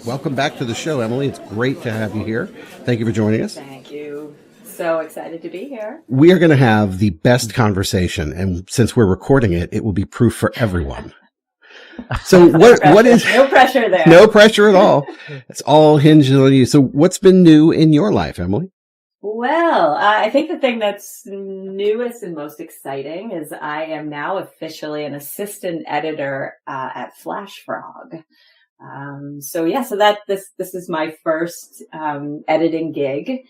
Welcome back to the show, Emily. It's great to have you here. Thank you for joining us. Thank you. So excited to be here. We are going to have the best conversation, and since we're recording it, it will be proof for everyone. So what is... No pressure there. No pressure at all. It's all hinged on you. So what's been new in your life, Emily? Well, I think the thing that's newest and most exciting is I am now officially an assistant editor at FlashFrog. So this is my first editing gig,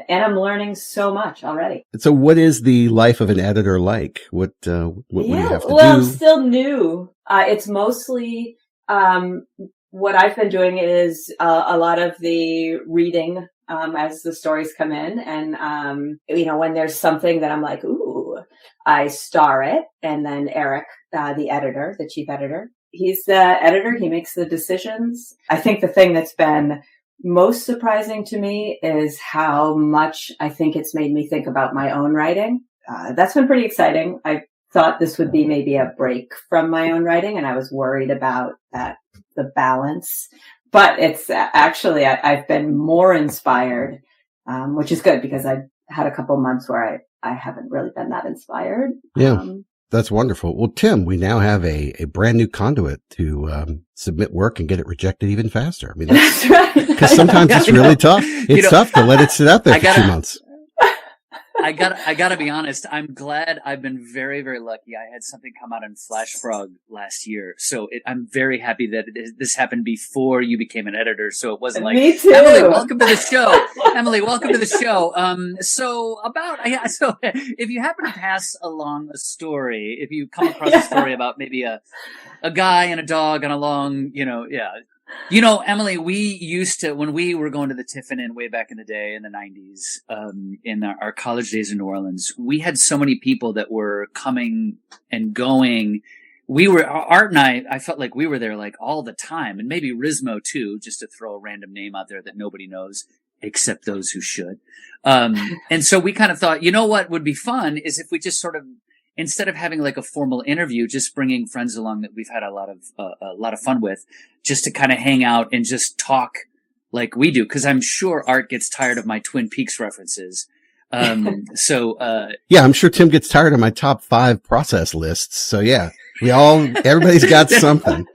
and I'm learning so much already. So what is the life of an editor like? What do you have to do? Well, I'm still new. It's mostly what I've been doing is a lot of the reading as the stories come in, and when there's something that I'm like, ooh, I star it, and then Eric, the editor, the chief editor. He's the editor. He makes the decisions. I think the thing that's been most surprising to me is how much I think it's made me think about my own writing. That's been pretty exciting. I thought this would be maybe a break from my own writing, and I was worried about the balance. But it's actually, I've been more inspired, which is good because I've had a couple months where I haven't really been that inspired. Yeah. That's wonderful. Well, Tim, we now have a brand new conduit to submit work and get it rejected even faster. I mean, that's right. Because sometimes it's really tough. It's tough to let it sit out there for 2 months. I gotta be honest. I'm glad. I've been very, very lucky. I had something come out on FlashFrog last year, so I'm very happy that this happened before you became an editor. So it wasn't like, me too. Emily, welcome to the show. Emily, welcome to the show. So if you happen to pass along a story, if you come across a story about maybe a guy and a dog on a long, Emily, we used to, when we were going to the Tiffin Inn way back in the day in the 90s, in our college days in New Orleans, we had so many people that were coming and going. Art and I felt like we were there like all the time, and maybe Rizmo too, just to throw a random name out there that nobody knows except those who should. And so we kind of thought, what would be fun is if we just sort of, instead of having like a formal interview, just bringing friends along that we've had a lot of fun with, just to kind of hang out and just talk like we do. Cause I'm sure Art gets tired of my Twin Peaks references. Yeah, I'm sure Tim gets tired of my top 5 process lists. So yeah, everybody's got something.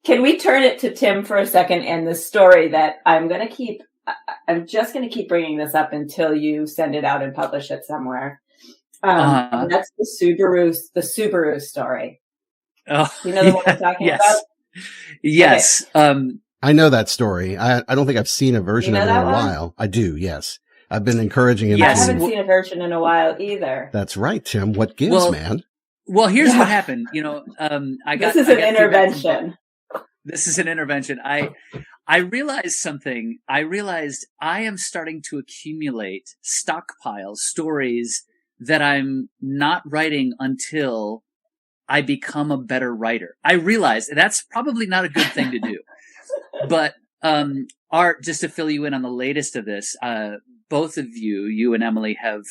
Can we turn it to Tim for a second and the story that I'm just going to keep bringing this up until you send it out and publish it somewhere. That's the Subaru story. Oh, you know the one I'm talking about? Yes. Okay. I know that story. I don't think I've seen a version of it in a while. I do. Yes. I've been encouraging him. Yes. I haven't seen a version in a while either. That's right, Tim. What gives, man? Well, here's what happened. This is an intervention. This is an intervention. I realized something. I realized I am starting to accumulate stockpile stories that I'm not writing until I become a better writer. I realize that's probably not a good thing to do. But Art, just to fill you in on the latest of this, both of you and Emily have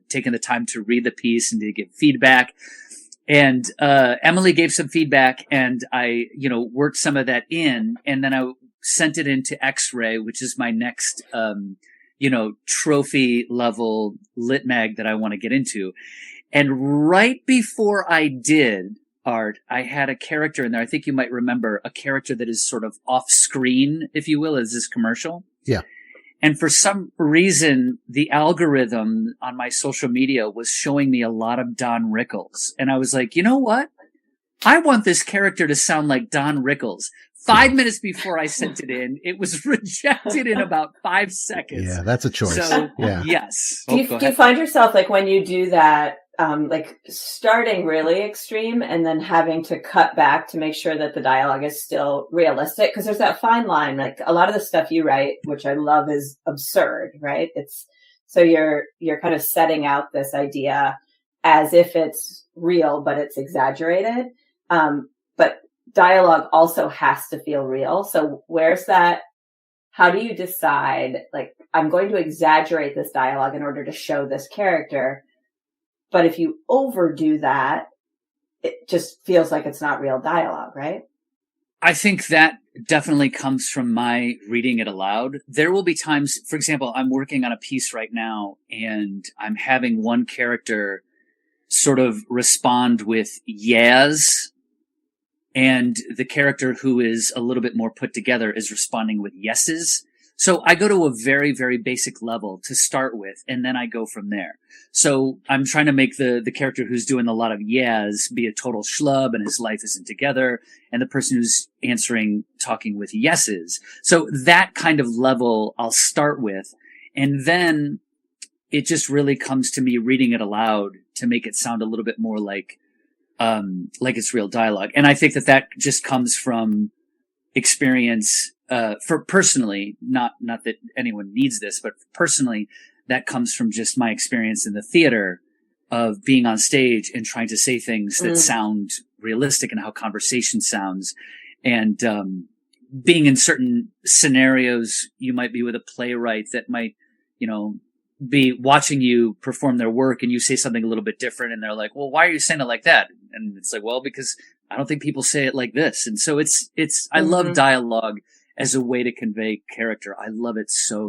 taken the time to read the piece and to give feedback. And Emily gave some feedback, and I, worked some of that in, and then I sent it into X-Ray, which is my next trophy level lit mag that I want to get into. And right before I did, Art, I had a character in there. I think you might remember a character that is sort of off screen, if you will, as this commercial. Yeah. And for some reason, the algorithm on my social media was showing me a lot of Don Rickles. And I was like, you know what? I want this character to sound like Don Rickles. 5 minutes before I sent it in, it was rejected in about 5 seconds. Yeah, that's a choice. So, yeah. Yes. Do you find yourself, like, when you do that, like starting really extreme and then having to cut back to make sure that the dialogue is still realistic? Because there's that fine line. Like, a lot of the stuff you write, which I love, is absurd, right? So you're kind of setting out this idea as if it's real, but it's exaggerated. But dialogue also has to feel real. So where's that? How do you decide, like, I'm going to exaggerate this dialogue in order to show this character, but if you overdo that, it just feels like it's not real dialogue, right? I think that definitely comes from my reading it aloud. There will be times, for example, I'm working on a piece right now and I'm having one character sort of respond with yes, and the character who is a little bit more put together is responding with yeses. So I go to a very, very basic level to start with, and then I go from there. So I'm trying to make the character who's doing a lot of yes be a total schlub and his life isn't together, and the person who's answering, talking with yeses. So that kind of level I'll start with, and then it just really comes to me reading it aloud to make it sound a little bit more like it's real dialogue. And I think that just comes from experience, for personally, not that anyone needs this, but personally, that comes from just my experience in the theater of being on stage and trying to say things that sound realistic and how conversation sounds. And, being in certain scenarios, you might be with a playwright that might, be watching you perform their work and you say something a little bit different and they're like, well, why are you saying it like that? And it's like, well, because I don't think people say it like this. And so I love dialogue as a way to convey character. I love it so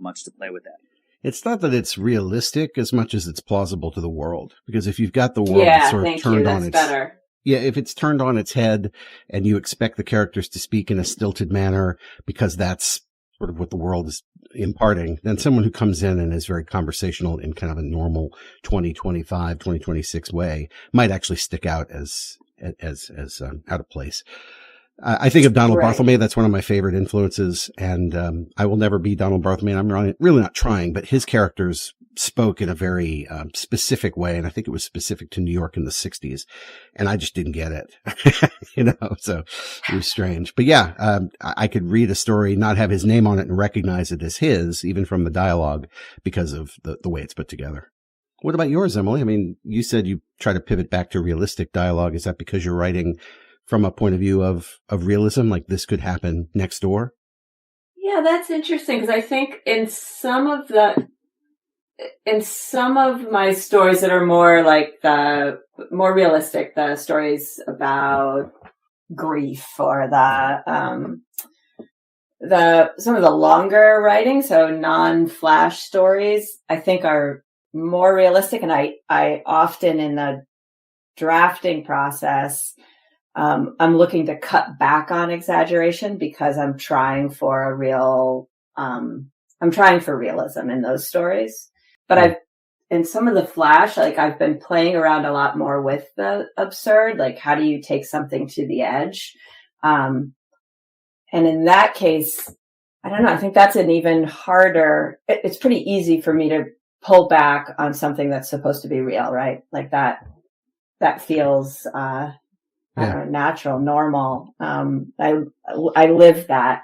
much to play with that. It's not that it's realistic as much as it's plausible to the world, because if you've got the world sort of turned on its better. Yeah, if it's turned on its head and you expect the characters to speak in a stilted manner because that's sort of what the world is imparting, then someone who comes in and is very conversational in kind of a normal 2025, 2026 way might actually stick out as out of place. I think of Donald Barthelme. That's one of my favorite influences. And I will never be Donald Barthelme. I'm really not trying, but his characters spoke in a very specific way. And I think it was specific to New York in the 60s. And I just didn't get it, so it was strange. But yeah, I could read a story, not have his name on it and recognize it as his, even from the dialogue, because of the way it's put together. What about yours, Emily? I mean, you said you try to pivot back to realistic dialogue. Is that because you're writing from a point of view of realism, like this could happen next door? Yeah, that's interesting, because I think in some of my stories that are more like the more realistic, the stories about grief or some of the longer writing, so non-flash stories, I think are more realistic. And I often in the drafting process, I'm looking to cut back on exaggeration because I'm trying for realism in those stories. But in some of the flash, like I've been playing around a lot more with the absurd, like how do you take something to the edge? And in that case, I don't know, I think that's an even harder, it's pretty easy for me to pull back on something that's supposed to be real, right? Like that feels, natural, normal. I live that.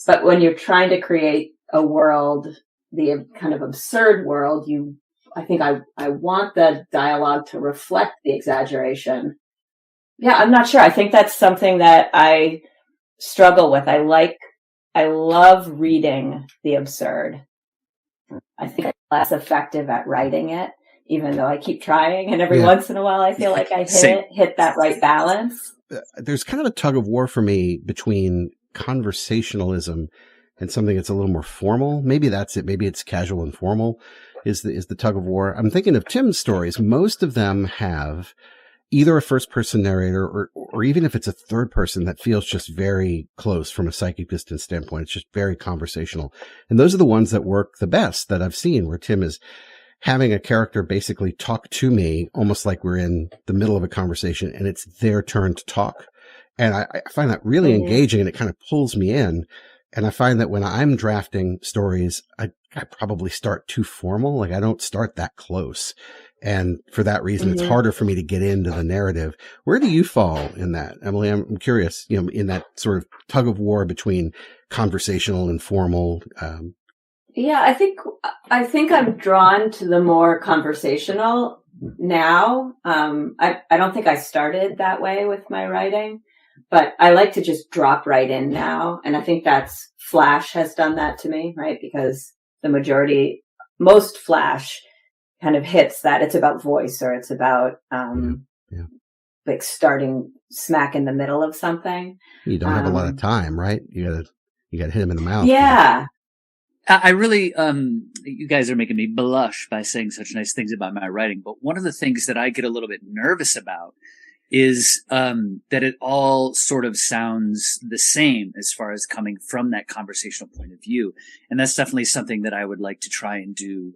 But when you're trying to create a world, the kind of absurd world, I think I want the dialogue to reflect the exaggeration. Yeah, I'm not sure. I think that's something that I struggle with. I love reading the absurd. I think I'm less effective at writing it, even though I keep trying, and every once in a while I feel like I hit that right balance. There's kind of a tug of war for me between conversationalism and something that's a little more formal. Maybe that's it. Maybe it's casual and formal is the tug of war. I'm thinking of Tim's stories. Most of them have either a first person narrator or even if it's a third person that feels just very close from a psychic distance standpoint. It's just very conversational. And those are the ones that work the best that I've seen, where Tim is having a character basically talk to me almost like we're in the middle of a conversation and it's their turn to talk. And I find that really engaging, and it kind of pulls me in. And I find that when I'm drafting stories, I probably start too formal. Like I don't start that close. And for that reason, it's harder for me to get into the narrative. Where do you fall in that, Emily? I'm curious, in that sort of tug of war between conversational and formal. Yeah, I think I'm drawn to the more conversational now. I don't think I started that way with my writing, but I like to just drop right in now. And I think Flash has done that to me, right? Because most Flash kind of hits that it's about voice or it's about, like starting smack in the middle of something. You don't have a lot of time, right? You gotta hit him in the mouth. Yeah. I really, you guys are making me blush by saying such nice things about my writing. But one of the things that I get a little bit nervous about is that it all sort of sounds the same as far as coming from that conversational point of view. And that's definitely something that I would like to try and do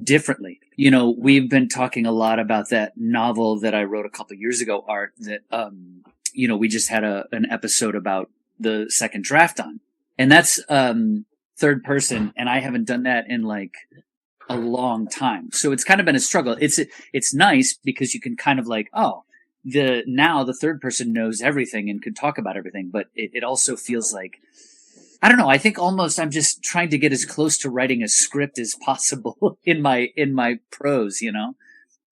differently. You know, we've been talking a lot about that novel that I wrote a couple of years ago, Art, that, you know, we just had an episode about the second draft on. And that's third person, and I haven't done that in like a long time. So it's kind of been a struggle. It's nice because you can kind of like, now the third person knows everything and could talk about everything, but it also feels like, I don't know, I think almost I'm just trying to get as close to writing a script as possible in my prose, you know?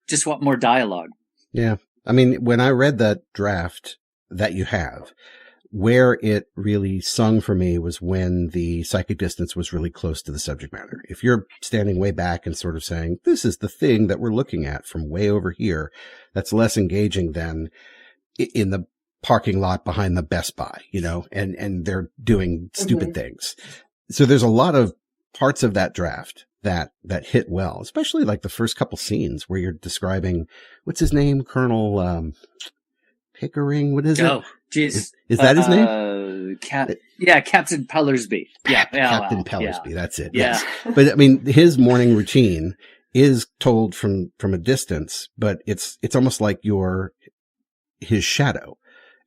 Just want more dialogue. Yeah. I mean, when I read that draft that you have, where it really sung for me was when the psychic distance was really close to the subject matter. If you're standing way back and sort of saying, this is the thing that we're looking at from way over here, that's less engaging than in the parking lot behind the Best Buy, you know, and they're doing stupid things. So there's a lot of parts of that draft that hit well, especially like the first couple scenes where you're describing, what's his name? Colonel, Pickering. What is it? Oh, jeez. Is that his name? Captain Pellersby. Captain Pellersby. Yeah. That's it. Yeah. Yes. But I mean, his morning routine is told from a distance, but it's almost like you're his shadow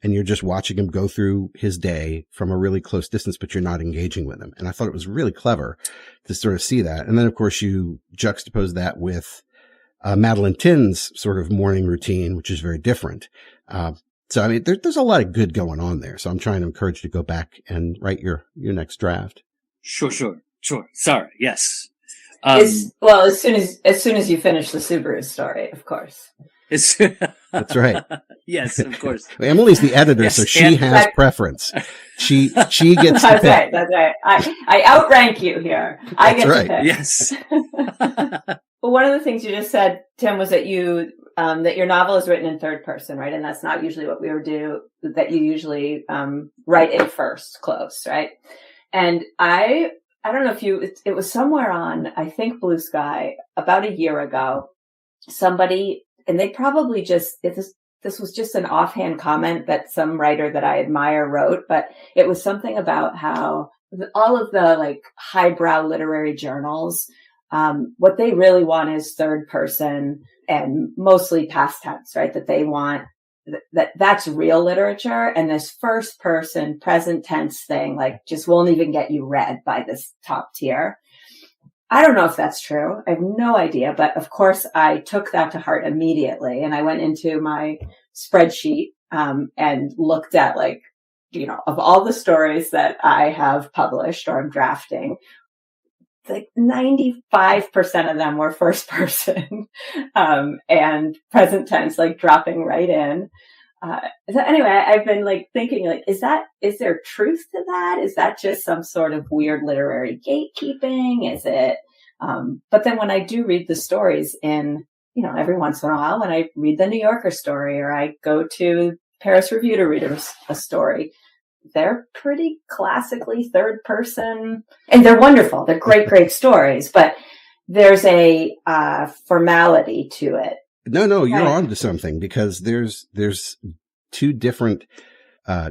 and you're just watching him go through his day from a really close distance, but you're not engaging with him. And I thought it was really clever to sort of see that. And then of course you juxtapose that with Madeline Tin's sort of morning routine, which is very different. So, I mean, there's a lot of good going on there. So I'm trying to encourage you to go back and write your next draft. Sure. Sorry. Yes. As soon as you finish the Subaru story, of course. That's right. Yes, of course. Emily's the editor, so she has preference. She gets to pick. That's right. I outrank you here. I get to pick. Yes. Well, one of the things you just said, Tim, was that that your novel is written in third person, right? And that's not usually what we would do, that you usually write it first, close, right? And I don't know if it was somewhere on, I think, Blue Sky about a year ago, somebody, and they probably this was just an offhand comment that some writer that I admire wrote, but it was something about how all of the like highbrow literary journals, what they really want is third person and mostly past tense, right? That they want that's real literature. And this first person present tense thing, like just won't even get you read by this top tier. I don't know if that's true. I have no idea. But of course I took that to heart immediately. And I went into my spreadsheet, and looked at like, you know, of all the stories that I have published or I'm drafting, like 95% of them were first person, and present tense, like dropping right in. So anyway, I've been like thinking like, is there truth to that? Is that just some sort of weird literary gatekeeping? Is it, but then when I do read the stories in, you know, every once in a while, when I read the New Yorker story or I go to Paris Review to read a story, they're pretty classically third person, and they're wonderful. They're great, great stories, but there's a formality to it. No, you're on to something, because there's two different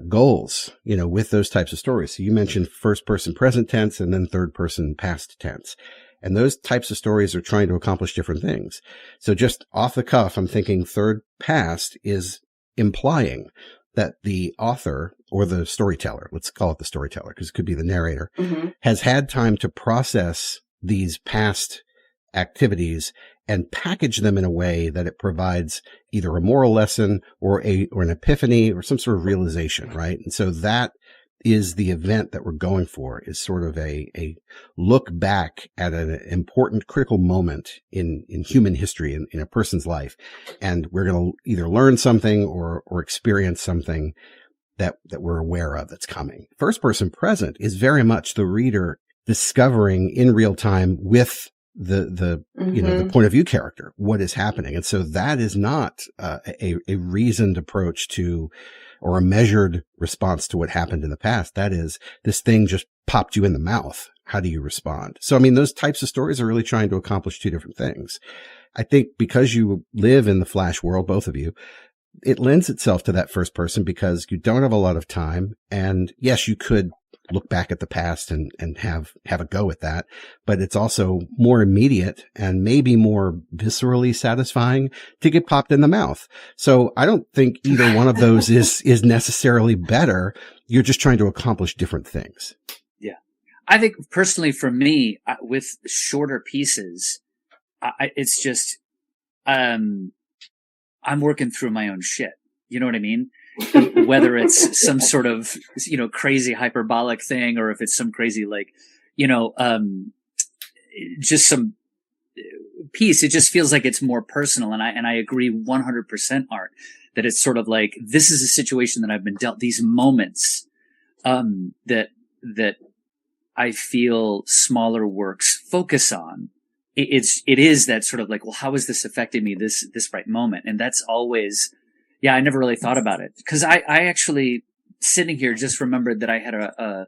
goals, you know, with those types of stories. So you mentioned first person present tense and then third person past tense. And those types of stories are trying to accomplish different things. So just off the cuff, I'm thinking third past is implying that the author or the storyteller, let's call it the storyteller because it could be the narrator, has had time to process these past activities and package them in a way that it provides either a moral lesson or an epiphany or some sort of realization, right? And so that is the event that we're going for, is sort of a look back at an important critical moment in human history, in a person's life. And we're going to either learn something or experience something that we're aware of that's coming. First person present is very much the reader discovering in real time with the the point of view character, what is happening. And so that is not a reasoned approach to, or a measured response to what happened in the past. That is, this thing just popped you in the mouth. How do you respond? So, I mean, those types of stories are really trying to accomplish two different things. I think because you live in the Flash world, both of you, it lends itself to that first person because you don't have a lot of time. And yes, you could look back at the past and have a go at that, but it's also more immediate and maybe more viscerally satisfying to get popped in the mouth. So I don't think either one of those is necessarily better. You're just trying to accomplish different things. Yeah. I think personally for me, with shorter pieces, it's just, I'm working through my own shit. You know what I mean? Whether it's some sort of, crazy hyperbolic thing, or if it's some crazy, just some piece, it just feels like it's more personal. And I agree 100%, Art, that it's sort of like, this is a situation that I've been dealt, these moments, that I feel smaller works focus on. It is that sort of like, well, how is this affecting me this right moment? And that's always, yeah, I never really thought about it, because I actually, sitting here, just remembered that I had a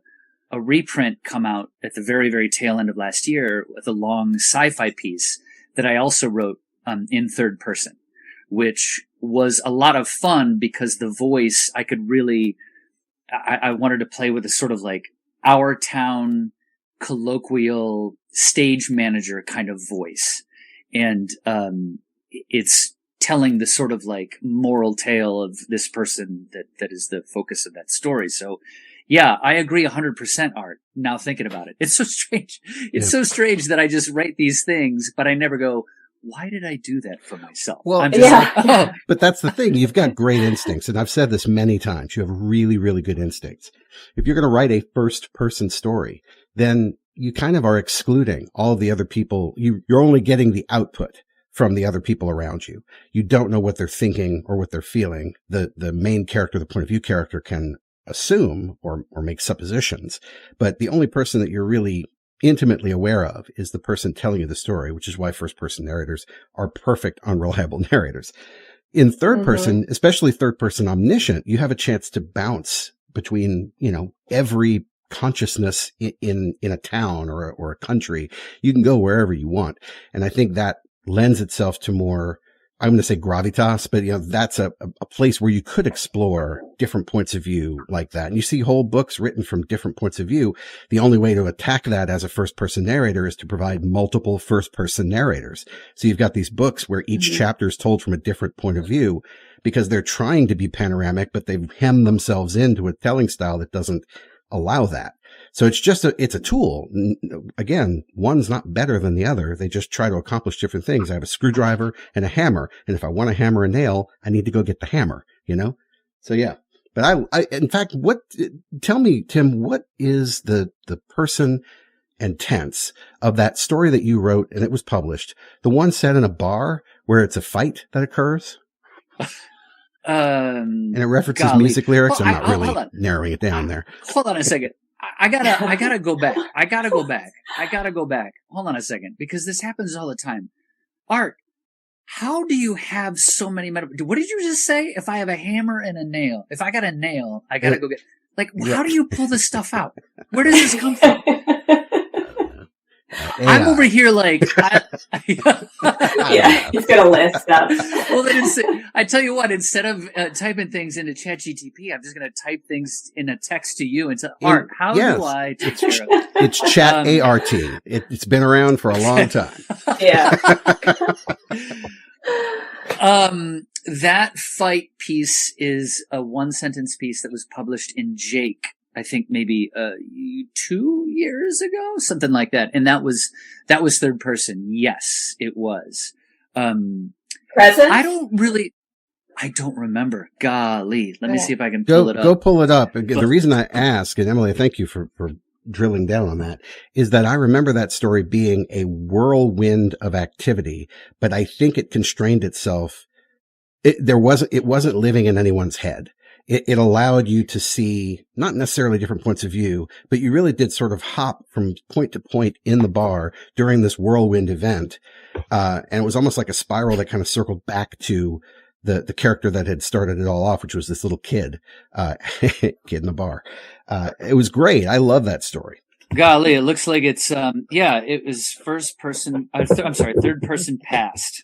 reprint come out at the very, very tail end of last year with a long sci-fi piece that I also wrote in third person, which was a lot of fun because the voice, I could really, I wanted to play with a sort of like our town colloquial stage manager kind of voice. And it's telling the sort of like moral tale of this person that is the focus of that story. So yeah, I agree 100%, Art. Now thinking about it, it's so strange. It's so strange that I just write these things, but I never go, why did I do that for myself? Well, I'm just like, oh. But that's the thing. You've got great instincts. And I've said this many times. You have really, really good instincts. If you're going to write a first person story, then you kind of are excluding all of the other people. You're only getting the output from the other people around you. You don't know what they're thinking or what they're feeling. The main character, the point of view character, can assume or make suppositions, but the only person that you're really intimately aware of is the person telling you the story, which is why first person narrators are perfect, unreliable narrators. In third person, especially third person omniscient, you have a chance to bounce between, every consciousness in a town or a country. You can go wherever you want. And I think that lends itself to more, I'm going to say gravitas, but that's a place where you could explore different points of view like that. And you see whole books written from different points of view. The only way to attack that as a first person narrator is to provide multiple first person narrators. So you've got these books where each chapter is told from a different point of view because they're trying to be panoramic, but they've hemmed themselves into a telling style that doesn't allow that. So it's a tool. Again, one's not better than the other. They just try to accomplish different things. I have a screwdriver and a hammer. And if I want to hammer a nail, I need to go get the hammer, So yeah, but I in fact, tell me, Tim, what is the person and tense of that story that you wrote and it was published? The one set in a bar where it's a fight that occurs? And it references music lyrics. I'm not really narrowing it down there. Hold on a second. I gotta go back. I gotta go back. Hold on a second, because this happens all the time. Art, how do you have so many what did you just say? If I have a hammer and a nail, if I got a nail, I gotta go get, how do you pull this stuff out? Where does this come from? I'm over here yeah, he's got a list up. Well, then I tell you what, instead of typing things into ChatGTP, I'm just going to type things in a text to you and say, Art, how do I take care of it? It's Chat ART. It's been around for a long time. Yeah. That fight piece is a one sentence piece that was published in Jake, I think maybe 2 years ago, something like that. And that was third person. Yes, it was. Present? I don't remember. Golly. Let me see if I can pull it up. Go pull it up. The reason I ask, and Emily, thank you for drilling down on that, is that I remember that story being a whirlwind of activity, but I think it constrained itself. It wasn't living in anyone's head. it allowed you to see not necessarily different points of view, but you really did sort of hop from point to point in the bar during this whirlwind event. And it was almost like a spiral that kind of circled back to the character that had started it all off, which was this little kid, kid in the bar. It was great. I love that story. Golly, it looks like it's, it was third person past.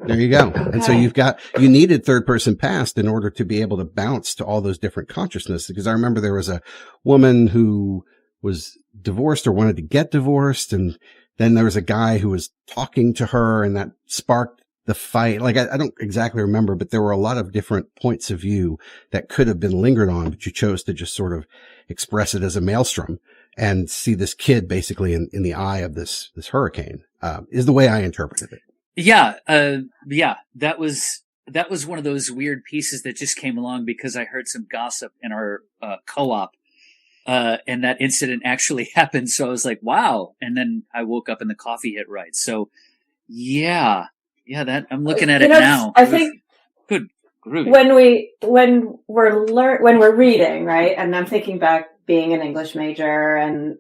There you go. Okay. And so you needed third person past in order to be able to bounce to all those different consciousnesses. Because I remember there was a woman who was divorced or wanted to get divorced. And then there was a guy who was talking to her, and that sparked the fight. Like, I don't exactly remember, but there were a lot of different points of view that could have been lingered on, but you chose to just sort of express it as a maelstrom and see this kid basically in the eye of this hurricane, is the way I interpreted it. Yeah. That was one of those weird pieces that just came along because I heard some gossip in our co-op, and that incident actually happened. So I was like, wow. And then I woke up and the coffee hit right. So yeah, that I'm looking at it now. I think good. Groovy. When we're reading, right? And I'm thinking back being an English major and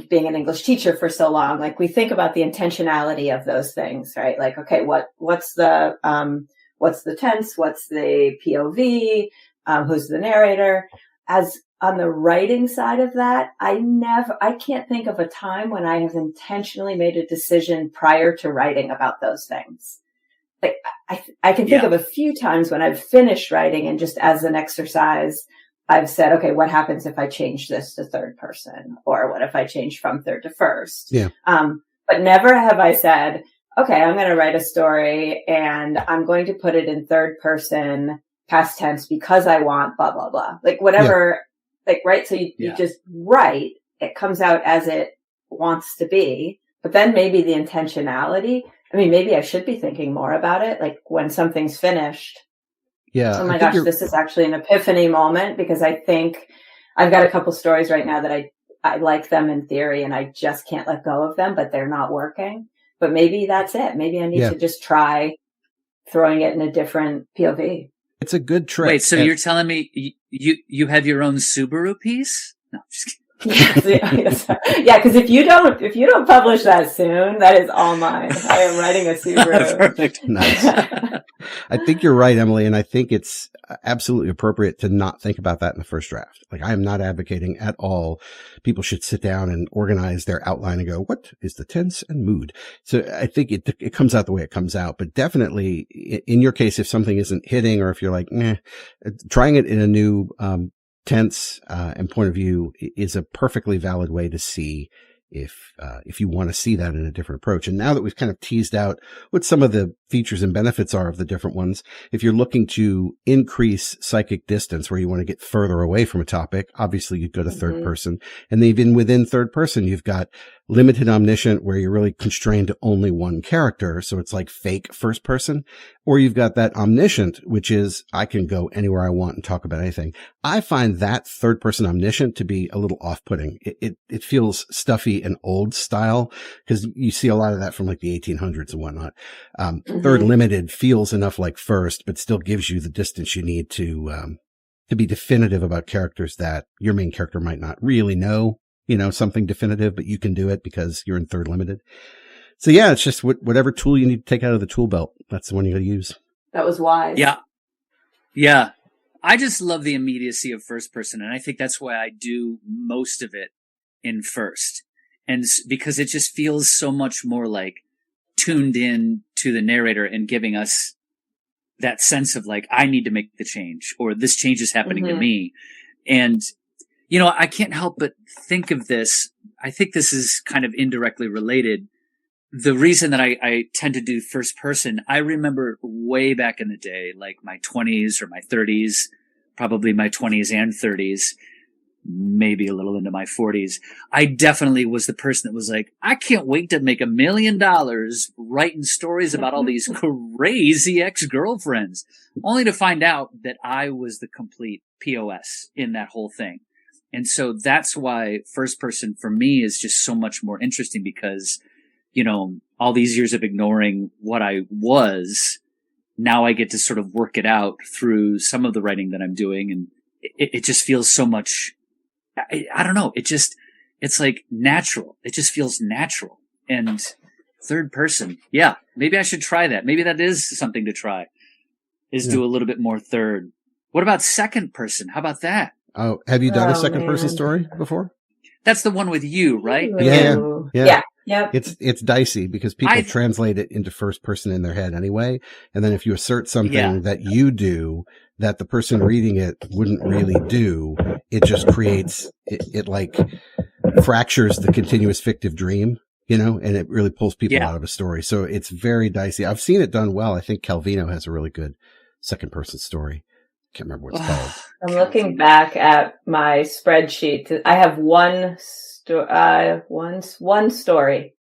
being an English teacher for so long, like we think about the intentionality of those things, right? Like, okay, what's the tense? What's the POV? Who's the narrator? As on the writing side of that, I can't think of a time when I have intentionally made a decision prior to writing about those things. Like I can think of a few times when I've finished writing and just as an exercise, I've said, okay, what happens if I change this to third person? Or what if I change from third to first? Yeah. But never have I said, okay, I'm going to write a story and I'm going to put it in third person past tense because I want blah, blah, blah. Like whatever, like, right. So you just write, it comes out as it wants to be, but then maybe the intentionality, I mean, maybe I should be thinking more about it. Like when something's finished. Yeah. Oh my gosh, this is actually an epiphany moment because I think I've got a couple stories right now that I like them in theory and I just can't let go of them, but they're not working. But maybe that's it. Maybe I need to just try throwing it in a different POV. It's a good trick. Wait, so you're telling me you have your own Subaru piece? No, I'm just kidding. Yeah, because if you don't publish that soon, that is all mine. I am writing a Subaru. Perfect. Nice. I think you're right, Emily, and I think it's absolutely appropriate to not think about that in the first draft. Like, I am not advocating at all people should sit down and organize their outline and go, what is the tense and mood? So I think it comes out the way it comes out, but definitely in your case, if something isn't hitting or if you're like, trying it in a new, tense, and point of view is a perfectly valid way to see if you want to see that in a different approach. And now that we've kind of teased out what some of the features and benefits are of the different ones, if you're looking to increase psychic distance where you want to get further away from a topic, obviously you'd go to third person. And even within third person, you've got limited omniscient where you're really constrained to only one character. So it's like fake first person. Or you've got that omniscient, which is I can go anywhere I want and talk about anything. I find that third person omniscient to be a little off-putting. It feels stuffy and old style because you see a lot of that from like the 1800s and whatnot. Third limited feels enough like first, but still gives you the distance you need to be definitive about characters that your main character might not really know, something definitive, but you can do it because you're in third limited. So yeah, it's just whatever tool you need to take out of the tool belt. That's the one you got to use. That was wise. Yeah. I just love the immediacy of first person. And I think that's why I do most of it in first. And because it just feels so much more like tuned in to the narrator and giving us that sense of like, I need to make the change or this change is happening to me. And, I can't help but think of this. I think this is kind of indirectly related. The reason that I tend to do first person, I remember way back in the day, like my 20s or my 30s, probably my 20s and 30s, maybe a little into my 40s. I definitely was the person that was like, I can't wait to make $1 million writing stories about all these crazy ex-girlfriends, only to find out that I was the complete POS in that whole thing. And so that's why first person for me is just so much more interesting because, all these years of ignoring what I was now I get to sort of work it out through some of the writing that I'm doing. And it just feels so much, I don't know. It's like natural. It just feels natural. And third person. Yeah. Maybe I should try that. Maybe that is something to try, is do a little bit more third. What about second person? How about that? Oh, have you done a second person story before? That's the one with you, right? Yeah. Yep. It's dicey because people translate it into first person in their head anyway. And then if you assert something that you do that the person reading it wouldn't really do, it just creates, it like fractures the continuous fictive dream, and it really pulls people out of a story. So it's very dicey. I've seen it done well. I think Calvino has a really good second person story. Can't remember what it's called. I'm looking back at my spreadsheet. I have one story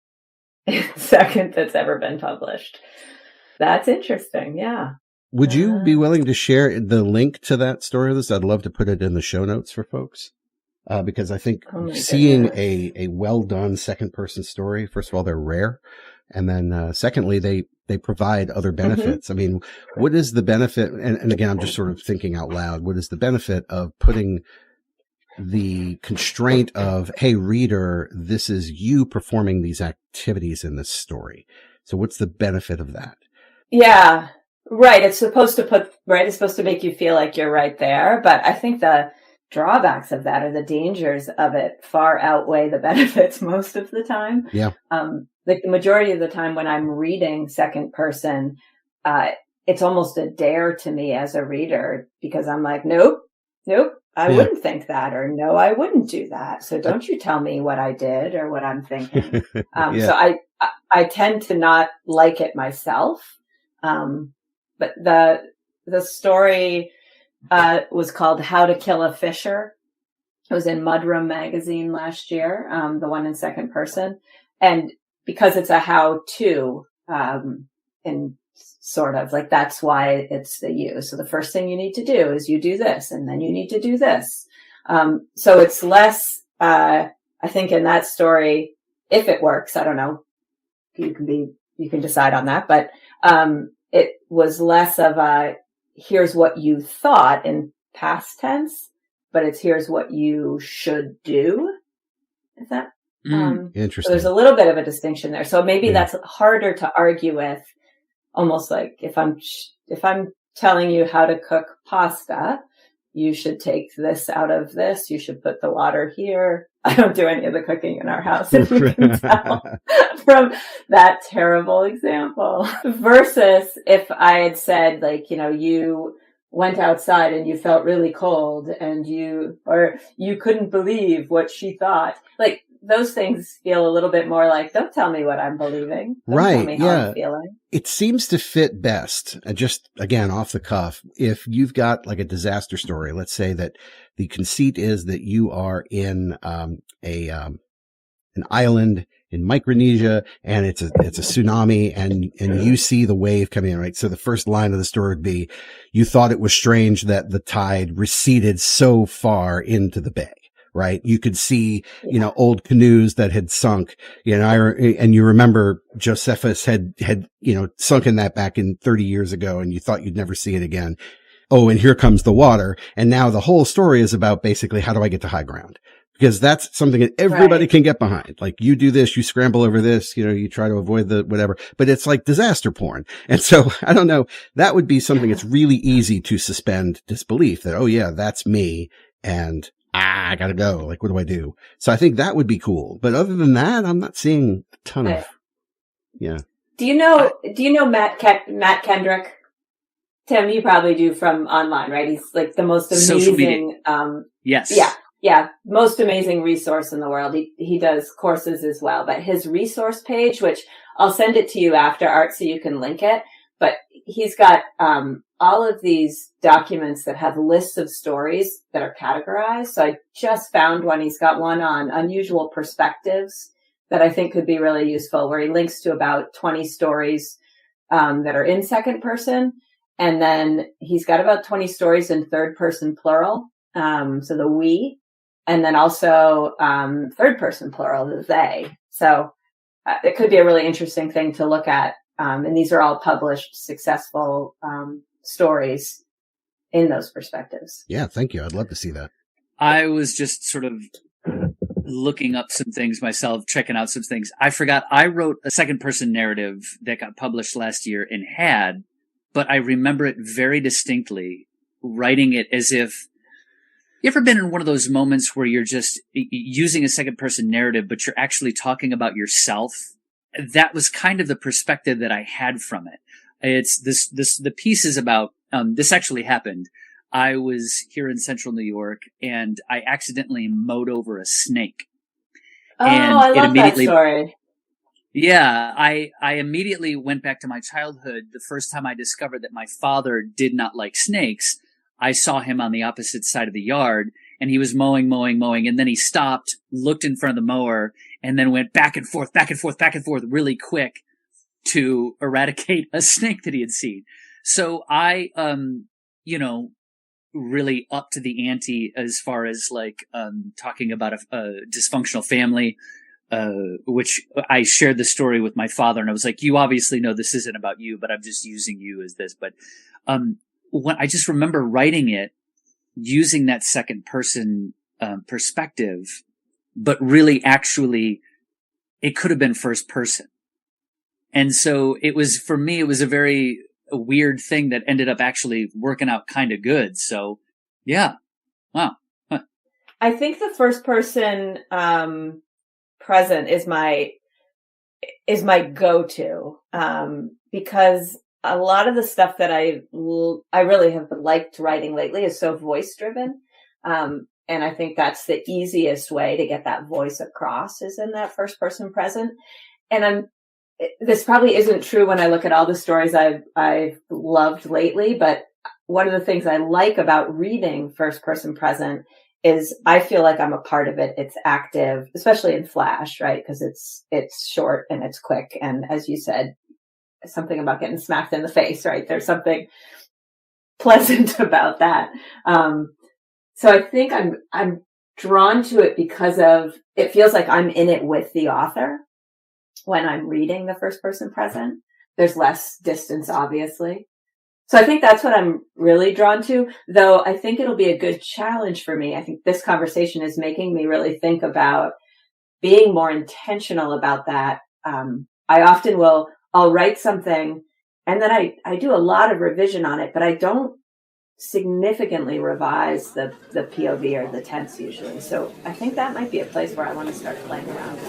second that's ever been published. That's interesting. Yeah. Would you be willing to share the link to that story with us? I'd love to put it in the show notes for folks. Because I think seeing a well done second person story, first of all, they're rare. And then, secondly, they provide other benefits. I mean, what is the benefit? And again, I'm just sort of thinking out loud. What is the benefit of putting the constraint of, hey, reader, this is you performing these activities in this story. So what's the benefit of that? Yeah, right. It's supposed to make you feel like you're right there. But I think the drawbacks of that or the dangers of it far outweigh the benefits most of the time. Yeah. Like the majority of the time when I'm reading second person, it's almost a dare to me as a reader because I'm like, nope, I wouldn't think that, or no, I wouldn't do that. So don't you tell me what I did or what I'm thinking. So I tend to not like it myself. But the story, was called How to Kill a Fisher. It was in Mudroom magazine last year. The one in second person. And because it's a how-to, and sort of like that's why it's the you. So the first thing you need to do is you do this, and then you need to do this. So it's less, I think in that story, if it works, I don't know, you can decide on that, but, it was less of a, here's what you thought in past tense, but it's here's what you should do. Is that, interesting. So there's a little bit of a distinction there. So maybe that's harder to argue with. Almost like if I'm telling you how to cook pasta, you should take this out of this. You should put the water here. I don't do any of the cooking in our house, if you can tell from that terrible example. Versus if I had said, like, you went outside and you felt really cold and you couldn't believe what she thought. Like, those things feel a little bit more like, don't tell me what I'm believing. Don't tell me how I'm feeling. It seems to fit best, just again, off the cuff. If you've got like a disaster story, let's say that the conceit is that you are in, an island in Micronesia and it's a tsunami and you see the wave coming in, right? So the first line of the story would be, you thought it was strange that the tide receded so far into the bay. Right. You could see, old canoes that had sunk, and you remember Josephus had, sunken that back in 30 years ago and you thought you'd never see it again. Oh, and here comes the water. And now the whole story is about basically how do I get to high ground? Because that's something that everybody can get behind. Like you do this, you scramble over this, you try to avoid the whatever, but it's like disaster porn. And so I don't know, that would be something that's really easy to suspend disbelief that, oh yeah, that's me. And I gotta go. Like, what do I do? So I think that would be cool. But other than that, I'm not seeing a ton of, Do you know Matt Kendrick? Tim, you probably do from online, right? He's like the most amazing, yes. Yeah. Most amazing resource in the world. He does courses as well, but his resource page, which I'll send it to you after, Art, so you can link it. But he's got, all of these documents that have lists of stories that are categorized. So I just found one. He's got one on unusual perspectives that I think could be really useful, where he links to about 20 stories, that are in second person. And then he's got about 20 stories in third person plural. So the we, and then also, third person plural, the they. So it could be a really interesting thing to look at, And these are all published, successful stories in those perspectives. Yeah, thank you. I'd love to see that. I was just sort of looking up some things myself, checking out some things. I forgot I wrote a second person narrative that got published last year and but I remember it very distinctly, writing it as if, you ever been in one of those moments where you're just using a second person narrative, but you're actually talking about yourself? That was kind of the perspective that I had from it. It's the piece is about, this actually happened. I was here in central New York and I accidentally mowed over a snake. Oh, I love that story. Yeah, I immediately went back to my childhood. The first time I discovered that my father did not like snakes, I saw him on the opposite side of the yard and he was mowing. And then he stopped, looked in front of the mower, and then went back and forth really quick to eradicate a snake that he had seen. So I, really up to the ante as far as talking about a dysfunctional family, which I shared the story with my father, and I was like, you obviously know this isn't about you, but I'm just using you as this. But, when I just remember writing it using that second person, perspective, but really actually it could have been first person. And so for me, it was a very weird thing that ended up actually working out kind of good. So yeah. Wow. Huh. I think the first person, present is my go-to, because a lot of the stuff that I really have liked writing lately is so voice driven. And I think that's the easiest way to get that voice across is in that first person present. And this probably isn't true when I look at all the stories I've loved lately, but one of the things I like about reading first person present is I feel like I'm a part of it. It's active, especially in Flash, right? Because it's short and it's quick. And as you said, something about getting smacked in the face, right? There's something pleasant about that. So I think I'm drawn to it because it feels like I'm in it with the author when I'm reading the first person present. There's less distance, obviously. So I think that's what I'm really drawn to, though I think it'll be a good challenge for me. I think this conversation is making me really think about being more intentional about that. I often I'll write something and then I do a lot of revision on it, but I don't significantly revise the POV or the tense usually. So I think that might be a place where I want to start playing around.